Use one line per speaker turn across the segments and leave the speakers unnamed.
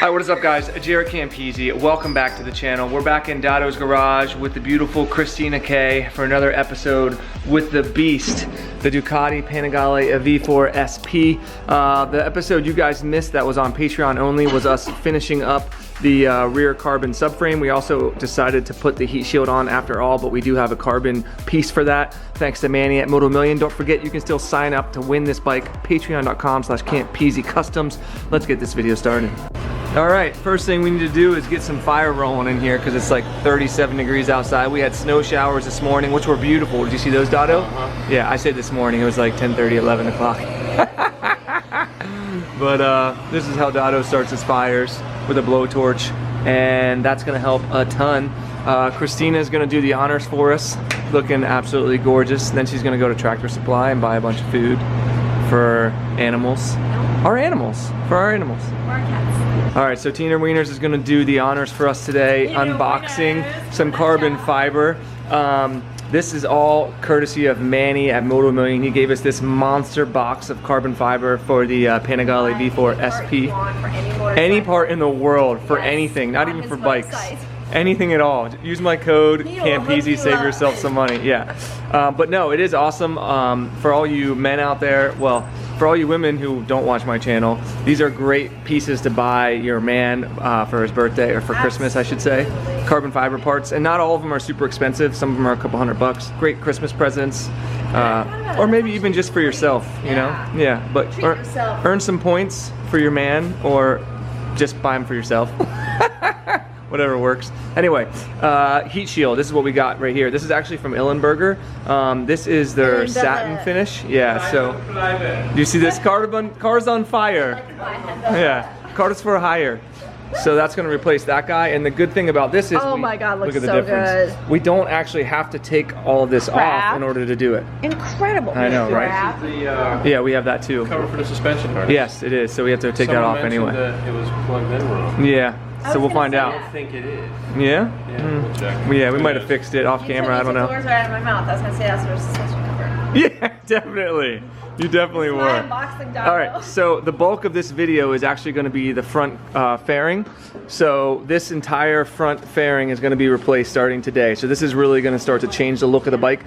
Hi, what is up guys? JaretCampisi. Welcome back to the channel. We're back in Dado's garage with the beautiful Christina K for another episode with the beast, the Ducati Panigale V4 SP. The episode you guys missed that was on Patreon only was us finishing up the rear carbon subframe. We also decided to put the heat shield on after all, but we do have a carbon piece for that. Thanks to Manny at Moto Million. Don't forget you can still sign up to win this bike. Patreon.com/Campisi Customs. Let's get this video started. All right, first thing we need to do is get some fire rolling in here because it's like 37 degrees outside. We had snow showers this morning, which were beautiful. Did you see those, Dado? Yeah, I said this morning. It was like 10:30, 11 o'clock. But this is how Dado starts his fires, with a blowtorch, and that's gonna help a ton. Christina is gonna do the honors for us, looking absolutely gorgeous. Then she's gonna go to Tractor Supply and buy a bunch of food for animals. Our animals, for our animals.
For our cats.
All right, so Tina Wieners is gonna do the honors for us today, unboxing some carbon fiber. This is all courtesy of Manny at Moto Million. He gave us this monster box of carbon fiber for the Panigale V4 SP. Any part in the world for anything, not even for bikes. Anything at all. Use my code Campisi, save yourself some money. Yeah, but no, it is awesome for all you men out there. Well, for all you women who don't watch my channel, these are great pieces to buy your man for his birthday or for Christmas, I should say. Carbon fiber parts, and not all of them are super expensive. Some of them are a couple $100. Great Christmas presents, or maybe even just for yourself. You know, yeah. But earn some points for your man, or just buy them for yourself. Whatever works. Anyway, heat shield. This is what we got right here. This is actually from Illenberger. This is their satin finish. Yeah. So, do you see this? Car's on fire. Yeah. Car's for hire. So that's going to replace that guy. And the good thing about this is,
oh my God, looks
look at the
so
difference.
good.
We don't actually have to take all of this off in order to do it.
Incredible.
I know, right? Yeah, we have that too.
Cover for the suspension harness.
Yes, it is. So we have to take that off anyway.
That it was plugged in wrong.
Yeah. So we'll find out.
I don't think it is.
Yeah?
Yeah, we'll check.
Yeah, we might have fixed it off camera. I don't know.
The words right out of my mouth. I was gonna say that's where suspension cover.
Yeah, definitely. You definitely were. All right, so the bulk of this video is actually going to be the front fairing. So this entire front fairing is going to be replaced starting today. So this is really going to start to change the look of the bike.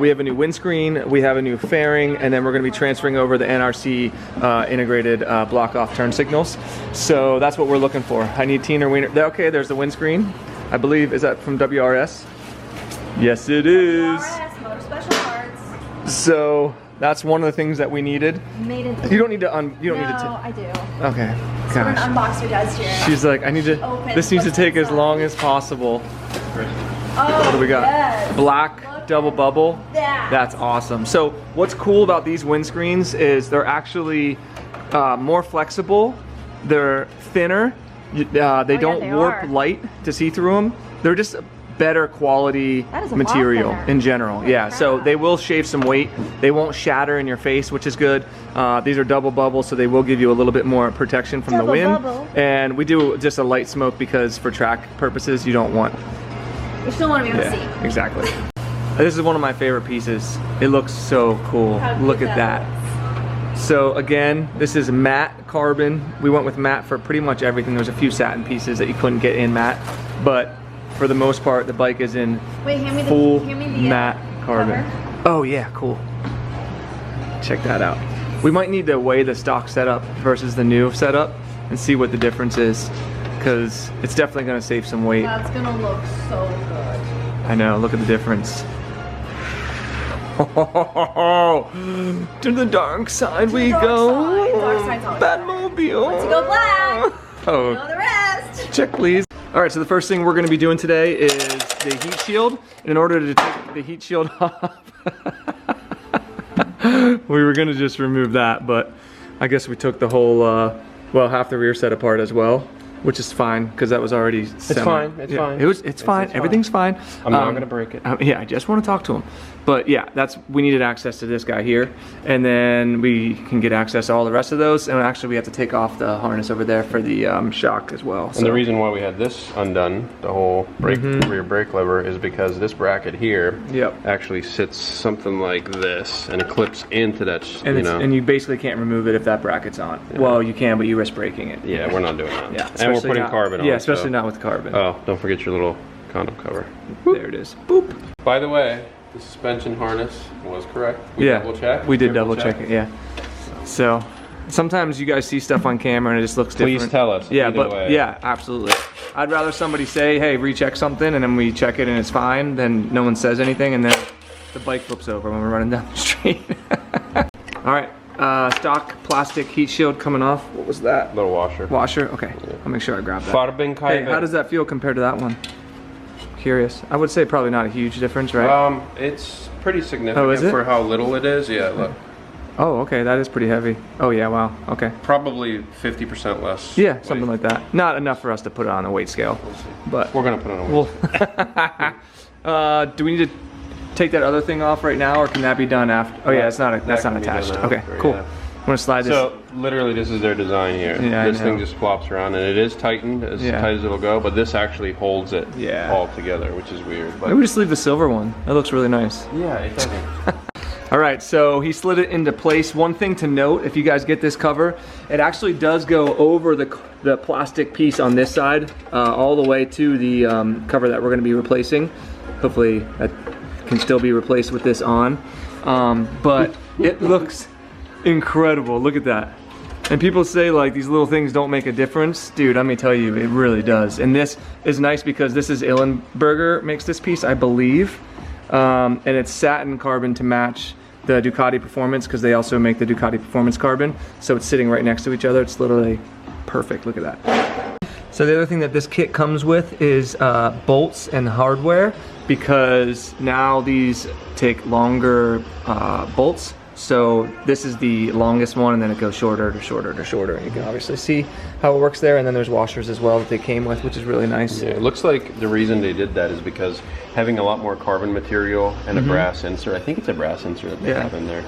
We have a new windscreen, we have a new fairing, and then we're going to be transferring over the NRC integrated block-off turn signals. So that's what we're looking for. I need Tina Wiener. Okay, there's the windscreen. I believe, is that from WRS? Yes, it is.
WRS, Motor Special Parts.
So that's one of the things that we needed.
Made in
You don't need to you don't need to.
No, I do.
Okay.
So an unboxer does here.
She's like, I need to. This needs to take as long as possible.
Oh,
What do we got?
Yes.
Black double bubble.
That.
That's awesome. So what's cool about these windscreens is they're actually more flexible. They're thinner. They don't warp light to see through them. They're just better quality material in general. Yeah, so they will shave some weight. They won't shatter in your face, which is good. These are double bubble, so they will give you a little bit more protection from the wind. And we do just a light smoke because for track purposes, you don't want.
You still want to be able to see.
Exactly. This is one of my favorite pieces. It looks so cool. Look at that. So again, this is matte carbon. We went with matte for pretty much everything. There's a few satin pieces that you couldn't get in matte, but for the most part, the bike is in full matte carbon. Oh yeah, cool. Check that out. We might need to weigh the stock setup versus the new setup and see what the difference is, because it's definitely going to save some weight.
That's going to look so good.
I know, look at the difference. To the dark side we go.
Dark side's always
Batmobile.
Once you go black,
oh.
you know the rest.
Check please. All right, so the first thing we're going to be doing today is the heat shield. And in order to take the heat shield off, we were going to just remove that, but I guess we took the whole, well, half the rear set apart as well, which is fine because that was already.
It's fine. It's fine.
It's fine. Everything's fine.
I'm not going to break it.
Yeah, I just want to talk to him. But yeah, we needed access to this guy here, and then we can get access to all the rest of those. And actually, we have to take off the harness over there for the shock as well.
And the reason why we had this undone, the whole rear brake lever, is because this bracket here actually sits something like this, and it clips into that.
And you basically can't remove it if that bracket's on. Yeah. Well, you can, but you risk breaking it.
Yeah, we're not doing that.
Yeah,
and when we're putting carbon on.
Yeah, especially not with carbon.
Oh, don't forget your little condom cover.
There it is. Boop.
By the way, the suspension harness was correct. We double checked.
We did double check it, yeah. So sometimes you guys see stuff on camera and it just looks different.
Please tell us.
Yeah, yeah, absolutely. I'd rather somebody say, hey, recheck something, and then we check it and it's fine, then no one says anything, and then the bike flips over when we're running down the street. All right, stock plastic heat shield coming off. What was that?
Little washer.
Washer, okay. Yeah. I'll make sure I grab that. Hey, how does that feel compared to that one? Curious. I would say probably not a huge difference, right?
It's pretty significant for how little it is. Yeah, look.
Oh, okay, that is pretty heavy. Oh yeah, wow, okay.
Probably 50% less.
Yeah, something like that. Not enough for us to put it on a weight scale, but
we're gonna put it on a weight
scale. Do we need to take that other thing off right now, or can that be done after? Oh yeah, it's not. That's not attached. Okay, cool.
Yeah.
I'm gonna slide this.
So literally, this is their design here.
Yeah,
this thing just flops around, and it is tightened as tight as it'll go. But this actually holds it all together, which is weird. But
maybe just leave the silver one. That looks really nice.
Yeah, it doesn't.
All right, so he slid it into place. One thing to note, if you guys get this cover, it actually does go over the plastic piece on this side, all the way to the cover that we're gonna be replacing. Hopefully that can still be replaced with this on. But it looks incredible, look at that. And people say like these little things don't make a difference. Dude, let me tell you, it really does. And this is nice because this is Illenberger makes this piece, I believe. And it's satin carbon to match the Ducati Performance, because they also make the Ducati Performance carbon. So it's sitting right next to each other. It's literally perfect, look at that. So the other thing that this kit comes with is bolts and hardware, because now these take longer bolts. So this is the longest one, and then it goes shorter to shorter to shorter. And you can obviously see how it works there. And then there's washers as well that they came with, which is really nice.
Yeah, it looks like the reason they did that is because having a lot more carbon material and a brass insert, I think it's a brass insert that they have in there,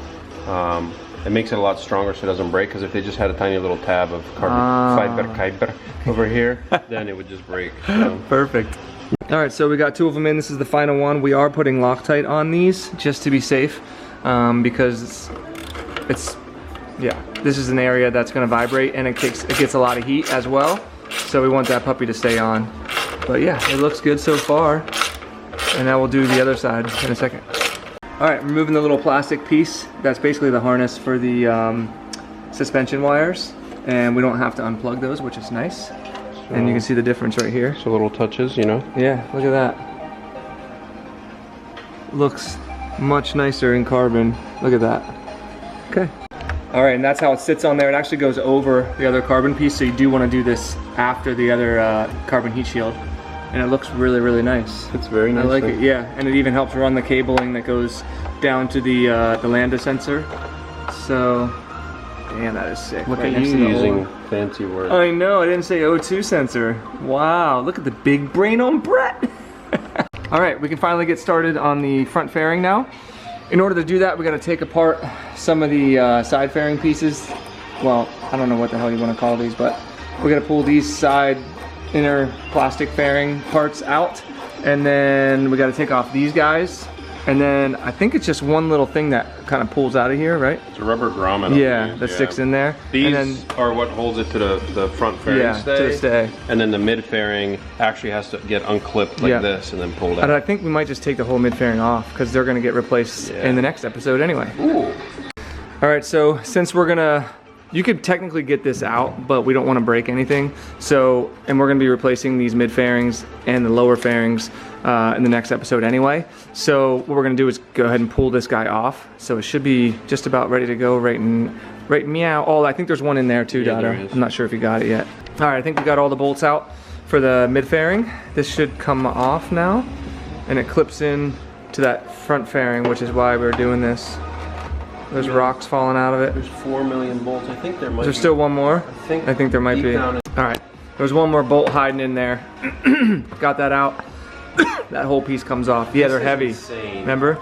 it makes it a lot stronger so it doesn't break. Because if they just had a tiny little tab of carbon fiber over here, then it would just break. So.
Perfect. All right, so we got 2 of them in. This is the final one. We are putting Loctite on these just to be safe. Because it's this is an area that's going to vibrate, and it gets a lot of heat as well, so we want that puppy to stay on. But yeah, it looks good so far, and now we'll do the other side in a second. All right, removing the little plastic piece. That's basically the harness for the suspension wires, and we don't have to unplug those, which is nice. And you can see the difference right here.
So little touches, you know.
Yeah, look at that. Looks much nicer in carbon. Look at that. Okay. All right, and that's how it sits on there. It actually goes over the other carbon piece, so you do want to do this after the other carbon heat shield. And it looks really, really nice.
It's very nice.
I like it, yeah. And it even helps run the cabling that goes down to the lambda sensor. So, damn, that is sick.
Look at you using fancy words.
I know, I didn't say O2 sensor. Wow, look at the big brain on Brett. All right, we can finally get started on the front fairing now. In order to do that, we got to take apart some of the side fairing pieces. Well, I don't know what the hell you want to call these, but we got to pull these side inner plastic fairing parts out, and then we got to take off these guys. And then I think it's just one little thing that kind of pulls out of here, right?
It's a rubber grommet.
Yeah, that sticks in there.
These are what holds it to the front fairing stay.
To the stay.
And then the mid fairing actually has to get unclipped like this and then pulled out.
And I think we might just take the whole mid fairing off, because they're going to get replaced in the next episode anyway.
Ooh.
All right, so since we're gonna, you could technically get this out, but we don't want to break anything. So, and we're gonna be replacing these mid fairings and the lower fairings in the next episode anyway. So what we're gonna do is go ahead and pull this guy off. So it should be just about ready to go right meow. Oh, I think there's one in there too, Dada. I'm not sure if you got it yet. All right, I think we got all the bolts out for the mid fairing. This should come off now, and it clips in to that front fairing, which is why we're doing this. There's rocks falling out of it.
There's 4 million bolts. I think there might be.
Is there still one more? I think there might be. All right, there's one more bolt hiding in there. Got that out. That whole piece comes off. Yeah, they're heavy.
Insane.
Remember?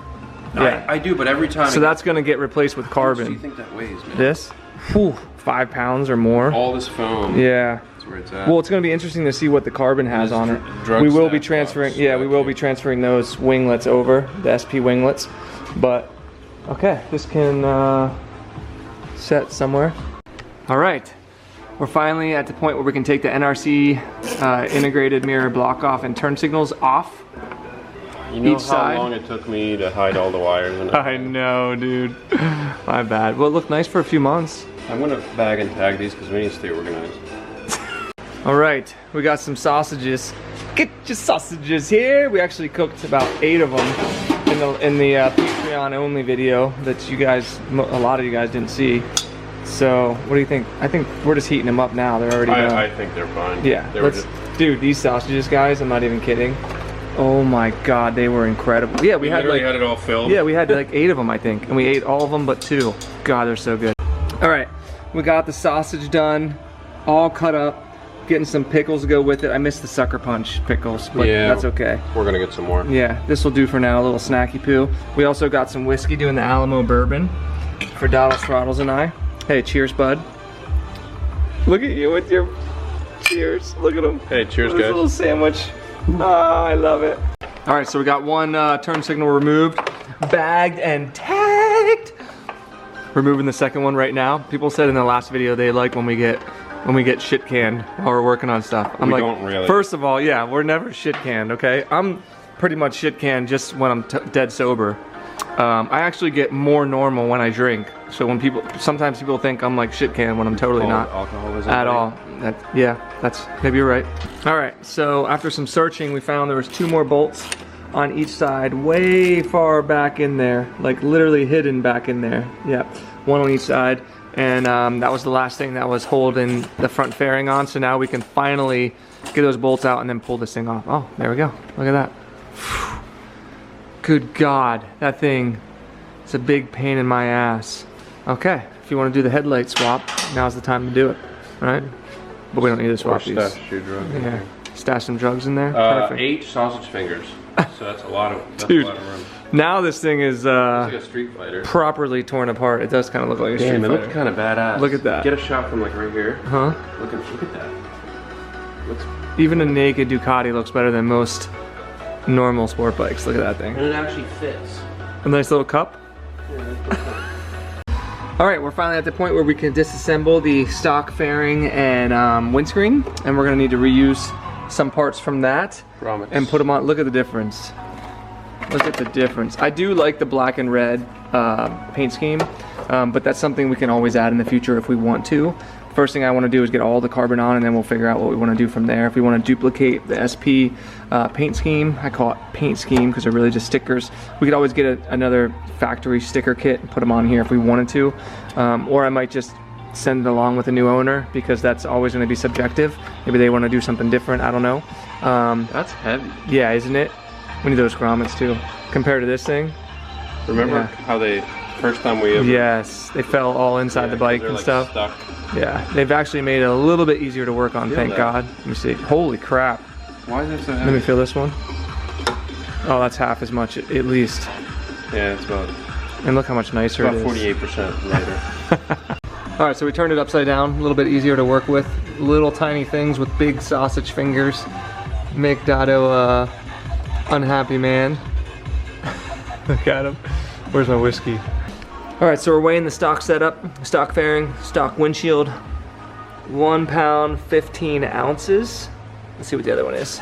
Yeah,
I do, but every time.
So that's gonna get replaced with carbon.
How much do you think that weighs, man?
This? Whew, 5 pounds or more.
All this foam.
Yeah.
That's where it's at.
Well, it's gonna be interesting to see what the carbon has on it. We will be transferring. Yeah, we will be transferring those winglets over, the SP winglets. But okay, this can set somewhere. All right. We're finally at the point where we can take the NRC integrated mirror block off and turn signals off.
You know
each
how
side.
long it took me to hide all the wires and
I know, dude. My bad. Well, it looked nice for a few months.
I'm gonna bag and tag these because we need to stay organized.
All right, we got some sausages. Get your sausages here. We actually cooked about 8 of them in the Patreon only video that you guys, a lot of you guys didn't see. So, what do you think? I think we're just heating them up now. They're already done.
I think they're fine.
Yeah,
they were just...
dude, these sausages, guys, I'm not even kidding. Oh my God, they were incredible. Yeah, we had like,
had it all filled.
yeah, we had like 8 of them, I think, and we ate all of them but 2. God, they're so good. All right, we got the sausage done, all cut up. Getting some pickles to go with it. I missed the sucker punch pickles, but
yeah,
that's okay.
We're gonna get some more.
Yeah, this will do for now. A little snacky poo. We also got some whiskey doing the Alamo bourbon for Donald Throttles and I. Hey, cheers, bud. Look at you with your cheers. Look at him.
Hey, cheers,
This
guys.
little sandwich. Ah, I love it. All right, so we got one turn signal removed, bagged and tagged. We're moving the second one right now. People said in the last video they like when we get shit canned while we're working on stuff. I'm
We
like,
don't really.
First of all, yeah, we're never shit canned, okay? I'm pretty much shit canned just when I'm dead sober. I actually get more normal when I drink. So when sometimes people think I'm like shit canned when I'm totally not
Alcoholism
at all. That's maybe you're right. All right, so after some searching, we found there was 2 more bolts on each side, way far back in there, like literally hidden back in there. Yep, 1 on each side. And that was the last thing that was holding the front fairing on. So now we can finally get those bolts out and then pull this thing off. Oh, there we go. Look at that. Good God, that thing is a big pain in my ass. Okay, if you want to do the headlight swap, now's the time to do it, right? But we don't need to swap these. Yeah, stash some drugs in there. Perfect.
8 sausage fingers. So that's a lot of
Dude.
a lot of room.
Now this thing is
It's like a Street Fighter.
properly torn apart. It does kind of look like a Street
Damn, it
Fighter.
looks kind of badass.
Look at that.
Get a shot from like right here.
Huh?
Look at that. Looks,
Even a naked Ducati looks better than most normal sport bikes. Look at that thing.
and it actually fits.
A nice little cup. All right, we're finally at the point where we can disassemble the stock fairing and windscreen, and we're gonna need to reuse some parts from that
Grommets.
and put them on. Look at the difference. Look at the difference. I do like the black and red paint scheme, but that's something we can always add in the future if we want to. First thing I want to do is get all the carbon on, and then we'll figure out what we want to do from there. If we want to duplicate the SP paint scheme, I call it paint scheme because they're really just stickers. We could always get another factory sticker kit and put them on here if we wanted to. Or I might just send it along with a new owner because that's always going to be subjective. Maybe they want to do something different, I don't know.
That's heavy.
Yeah, isn't it? We need those grommets too. Compared to this thing.
Remember
Yeah.
how they, first time we ever...
Yes, they fell all inside the bike
they're
and
like
stuff.
Stuck.
Yeah, they've actually made it a little bit easier to work on,
Feel
thank
that.
God. Let me see. Holy crap.
Why is it so
Let me
heavy?
feel this one. Oh, that's half as much at least.
Yeah, it's about
And look how much nicer it
about
is.
48% lighter.
All right, so we turned it upside down, a little bit easier to work with. Little tiny things with big sausage fingers. Make Dotto unhappy man. Look at him. Where's my whiskey? All right, so we're weighing the stock setup, stock fairing, stock windshield. 1 pound, 15 ounces. Let's see what the other one is.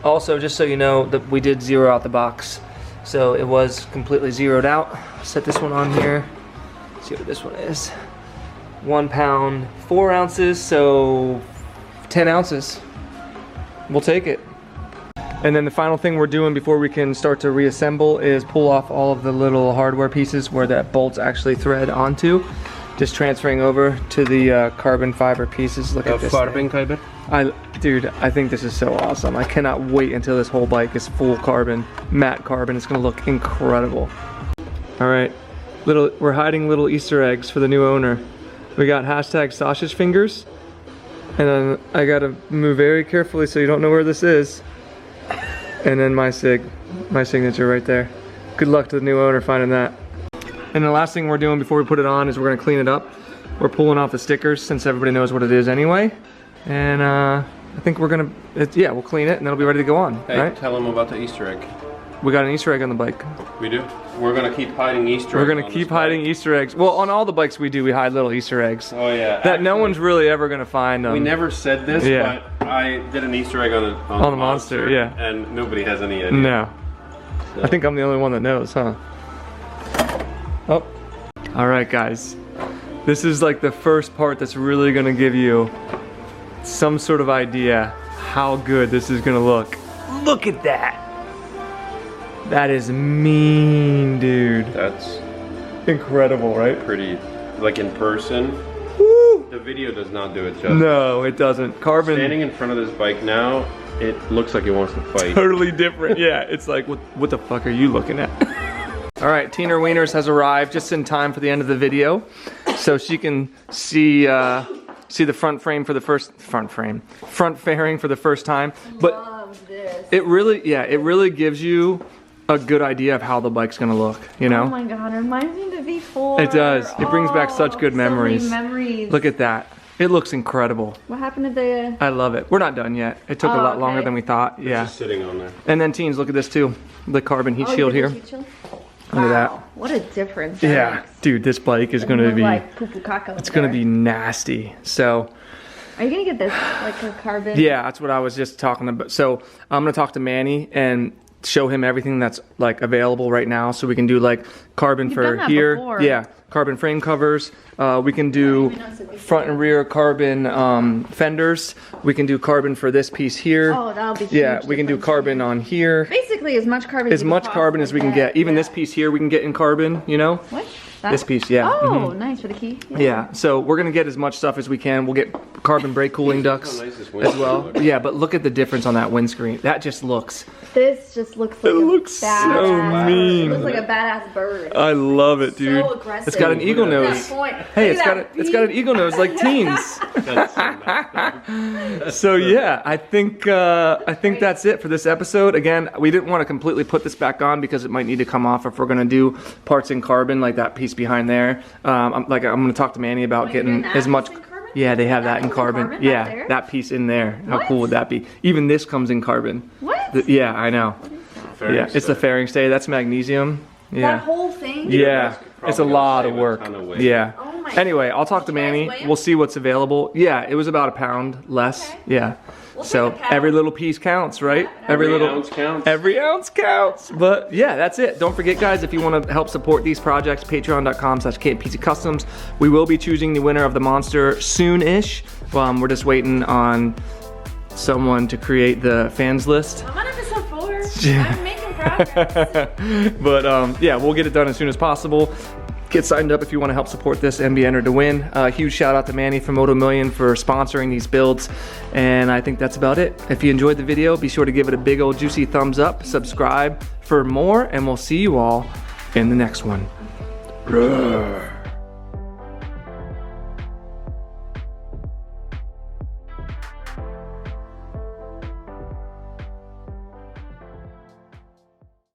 Also, just so you know, that we did zero out the box. So it was completely zeroed out. Set this one on here. Let's see what this one is. 1 pound, 4 ounces, so 10 ounces. We'll take it. And then the final thing we're doing before we can start to reassemble is pull off all of the little hardware pieces where that bolts actually thread onto. Just transferring over to the carbon fiber pieces. Look at this thing. Dude, I think this is so awesome. I cannot wait until this whole bike is full carbon, matte carbon. It's gonna look incredible. All right, we're hiding little Easter eggs for the new owner. We got hashtag sausage fingers, and then I gotta move very carefully so you don't know where this is. And then my signature right there. Good luck to the new owner finding that. And the last thing we're doing before we put it on is we're gonna clean it up. We're pulling off the stickers since everybody knows what it is anyway. And I think we're gonna, yeah, we'll clean it and it'll be ready to go on,
Hey,
right?
tell them about the Easter egg.
We got an Easter egg on the bike.
We do. We're gonna keep hiding Easter eggs.
We're gonna keep hiding Easter eggs. Well, on all the bikes we do, we hide little Easter eggs.
Oh yeah.
That no one's really ever gonna find them.
We never said this,
Yeah.
but I did an Easter egg on
the monster, yeah.
And nobody has any idea.
No.
So.
I think I'm the only one that knows, huh? Oh. All right, guys. This is like the first part that's really gonna give you some sort of idea how good this is gonna look. Look at that. That is mean, dude.
That's
incredible, right?
pretty, like in person.
Woo!
The video does not do it justice.
No, it doesn't. Carbon.
Standing in front of this bike now, it looks like it wants to fight.
Totally different. Yeah, it's like, what the fuck are you looking at? All right, Tina Wieners has arrived just in time for the end of the video, so she can see the front fairing for the first time. But
Love this.
it really gives you a good idea of how the bike's gonna look. You know?
Oh my god, it reminds me of the V4.
It does. It brings back such good
so many
memories.
memories.
Look at that. It looks incredible.
What happened to the...
I love it. We're not done yet. It took a lot longer
okay.
than we thought. Yeah.
Just sitting on there.
And then teens, look at this too. The carbon heat shield here. Look at that.
What a difference.
Yeah, dude, this bike is gonna be.
Like poo-poo caca
It's gonna be nasty. So.
Are you gonna get this like a carbon?
Yeah, that's what I was just talking about. So I'm gonna talk to Manny and show him everything that's like available right now, so we can do like carbon
You've
for
done that
here.
before.
Yeah, carbon frame covers. We can do front and rear carbon fenders. We can do carbon for this piece here.
Oh, that'll be huge.
Yeah, we can do carbon on here.
Basically, as much carbon.
As much carbon as we can get. Even this piece here, we can get in carbon. You know.
What?
This piece, yeah.
Oh, nice for the key.
Yeah, so we're gonna get as much stuff as we can. We'll get carbon brake cooling ducts
How nice this
as
windscreen
well.
looks.
Yeah, but look at the difference on that windscreen. That just looks.
This just looks like
It looks so
badass.
mean.
It looks like a badass bird.
I love it, dude.
So aggressive.
It's got an eagle
Look at
nose.
that point.
Hey,
Look at
it's got an eagle nose like teens.
That's so nice.
So yeah, I think that's it for this episode. Again, we didn't want to completely put this back on because it might need to come off if we're gonna do parts in carbon, like that piece behind there. I'm gonna talk to Manny about getting as much. Yeah, they have that in carbon. Yeah, that piece in there. How cool would that be? Even this comes in carbon.
What?
Yeah, I know.
Fairing
Yeah, it's the
stay.
fairing stay. That's magnesium.
That
Yeah.
whole thing?
Yeah,
Probably
it's a
gonna
lot
save
of
a
work.
ton of weight.
Yeah.
Oh my
Anyway, I'll talk to
Did you guys
Manny.
weigh 'em?
We'll see what's available. Yeah, it was about a pound less.
Okay.
Yeah. So
take a pound.
every little piece counts, right?
Every ounce counts.
Every ounce counts. But yeah, that's it. Don't forget, guys, if you want to help support these projects, patreon.com/Campisi Customs. We will be choosing the winner of the monster soon-ish. We're just waiting on someone to create the fans list.
I'm on episode 4.
Yeah.
I'm making progress.
But yeah, we'll get it done as soon as possible. Get signed up if you want to help support this and be entered to win. Huge shout out to Manny from Moto Million for sponsoring these builds. And I think that's about it. If you enjoyed the video, be sure to give it a big old juicy thumbs up, subscribe for more, and we'll see you all in the next one. Roar.